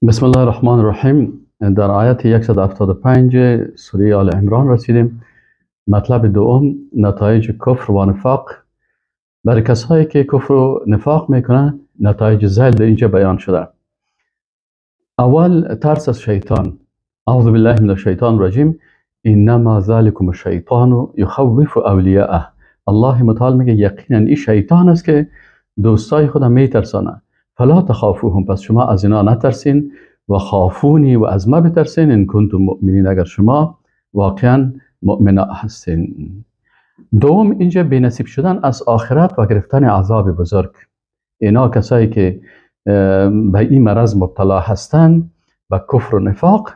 بسم الله الرحمن الرحیم. در آیت 175 سوره آل عمران رسیدیم. مطلب دوم، نتایج کفر و نفاق. برای کسایی که کفر و نفاق میکنن نتایج زل در اینجا بیان شده. اول، ترس از شیطان. اعوذ بالله من الشیطان الرجیم. انما ذلکم الشیطان یخوف اولیاءه. الله متعال میگه یقینا این شیطان است که دوستای خودم میترسانه. فلا تخافوهم، پس شما از اینا نترسین. و خافونی، و از ما بترسین. ان کنتم مؤمنین، اگر شما واقعا مؤمن هستین. دوم، اینجا بینصیب شدن از آخرت و گرفتن عذاب بزرگ. اینا کسایی که به این مرض مبتلا هستن، به کفر و نفاق،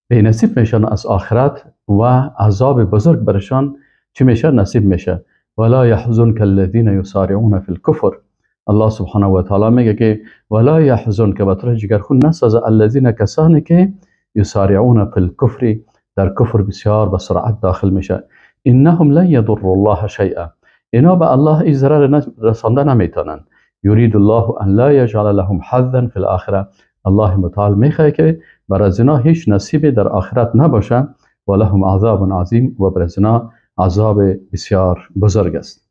بینصیب میشن از آخرت و عذاب بزرگ برشان چی میشه؟ نصیب میشه. ولا يحزنك الذين يسارعون في الكفر. الله سبحانه و تعالی میگه که ولا يحزن، که بطور جگرخون نسازه، الذين، کسانی که یسارعون فی الكفر، در کفر بسیار به سرعت داخل میشه. انهم لن يضر الله شیئا، اینا به الله ای ضرر رسانده نمیتونن. یرید الله ان لا یجعل لهم حظا فی الاخره. الله متعال میخواه که بر از اینا هیچ نصیبی در آخرت نباشه. و لهم عذاب عظیم، و بر از اینا عذاب بسیار بزرگ است.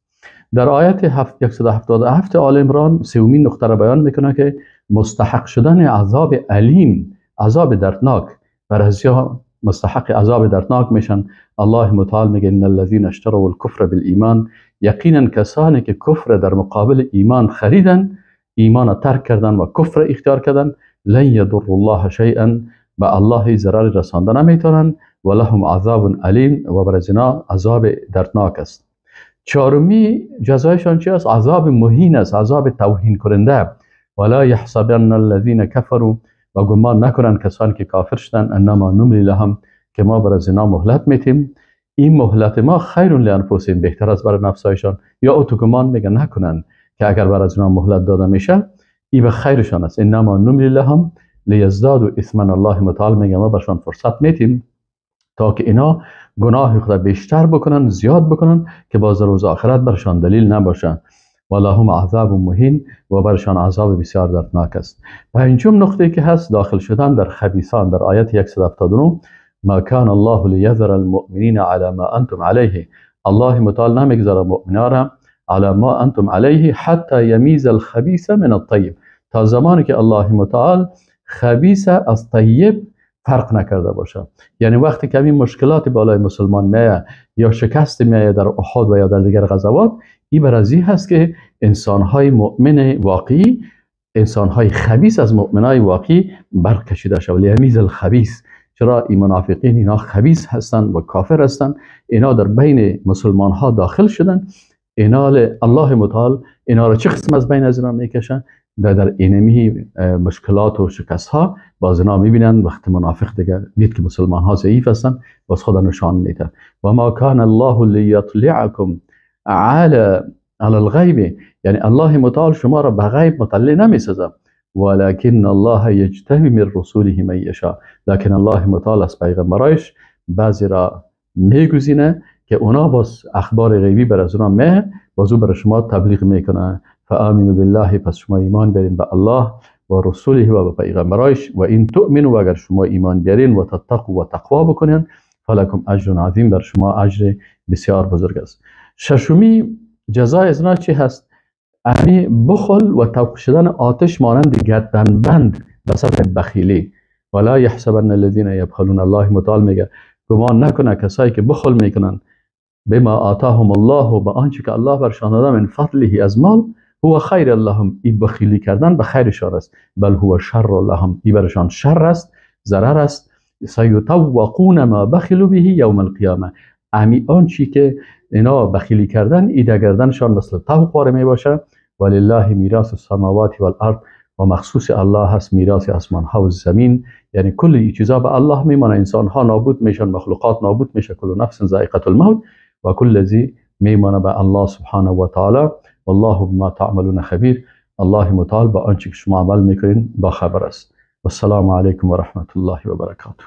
در آیت 177 آل عمران سومین نقطه را بیان میکنه که مستحق شدن عذاب علیم، عذاب دردناک، بر ازیا مستحق عذاب دردناک میشن. الله متعال میگه ان الذين اشتروا الكفر بالایمان، یقینا کسانی که کفر در مقابل ایمان خریدن، ایمان ترک کردن و کفر اختیار کردن، لن يضر الله شیئا، به الله ضرر رسانده نمیتونن. و لهم عذاب علیم، و بر ازنا عذاب دردناک است. چهارمی جزایشان چی است؟ عذاب مهین است، عذاب توهین کننده. ولا يحسبن الذين كفروا، و گمان نکنن کسانی که کافر شدن، انما نملی لهم، که ما بر از اینا مهلت میتیم. این مهلت ما خیر لانفسهم، بهتر از برای نفسایشان. یا اوتو گمان میگن نکنن که اگر بر از اینا مهلت داده میشه این به خیرشان است. انما نملی لهم لیزدادوا اثما. الله متعال میگه ما برشان فرصت میتیم تا که اینا گناه خود بیشتر بکنن، زیاد بکنن، که باز روز آخرت برشان دلیل نباشن. و لهم عذاب مهین، و برشان عذاب بسیار دردناک است. پنجم نقطه که هست داخل شدن در خبیثان. در آیت 179 ما کان الله لیذر المؤمنین علی ما انتم علیه. الله متعال نمیگذاره مؤمنان را علی ما انتم علیه حتی یمیز الخبیث من الطیب، تا زمانی که الله متعال خبیث از طیب فرق نکرده باشه. یعنی وقتی که این مشکلات بالای مسلمان میه، یا شکست میه در احد و یا در دیگر غزوات، این برازی هست که انسانهای مؤمن واقعی، انسانهای خبیث از مؤمنای واقعی برق کشیده شود. یمیز الخبیث. چرا این منافقین اینا خبیث هستن و کافر هستن، اینا در بین مسلمان ها داخل شدن. اینا الله متعال اینا را چه قسم از بین از اینا میکشن؟ در اینمی مشکلات و شکست ها باز اینا میبینن. وقت منافق دیگه دید که مسلمان ها ضعیف هستن، باز خدا نشان میده. و ما کان الله لیطلعکم علی الغیب، یعنی الله متعال شما را به غیب مطلع نمیسازه. ولکن الله یجتبی من رسوله من یشاء، لکن الله متعال از پیغمبرایش بعضی را میگزینه که اونا باز اخبار غیبی بر از اونا میه، باز او بر شما تبلیغ میکنه. فآمنوا بالله، پس شما ایمان بیارین به الله و رسوله و به پیغمبرایش. و این تؤمنوا، و اگر شما ایمان بیارین، و تتقوا، و تقوا بکنین، فلکم اجر عظیم، بر شما اجر بسیار بزرگ است. ششمی جزای از اینا چی هست؟ امی بخل و توقع شدن آتش مانند گردن بند به سبب بخیلی. ولا یحسبن الذین یبخلون، الله متعال میگه گمان نکنه کسایی که بخل میکنن بما آتاهم الله، و به آنچه که الله برشان داده من فضله از مال، هو خیر لهم، این بخیلی کردن به خیرشان است. بل هو شر لهم، این برشان شر است، ضرر است. سیطوقون ما بخلوا به یوم القیامه، امی آنچه که اینا بخیلی کردن ایده گردنشان مثل طوق واره می باشه. ولله میراث السماوات والارض، و مخصوص الله هست میراث آسمان ها و زمین. یعنی کل این چیزا به الله میمانه. انسان ها نابود میشن، مخلوقات نابود میشه، کل نفس ذائقه الموت، و کل ذی میمانه به الله سبحانه و تعالی. والله بما تعملون خبیر. الله متعال به آنچه که شما عمل میکنین با خبر است. والسلام علیکم و رحمت الله و برکاته.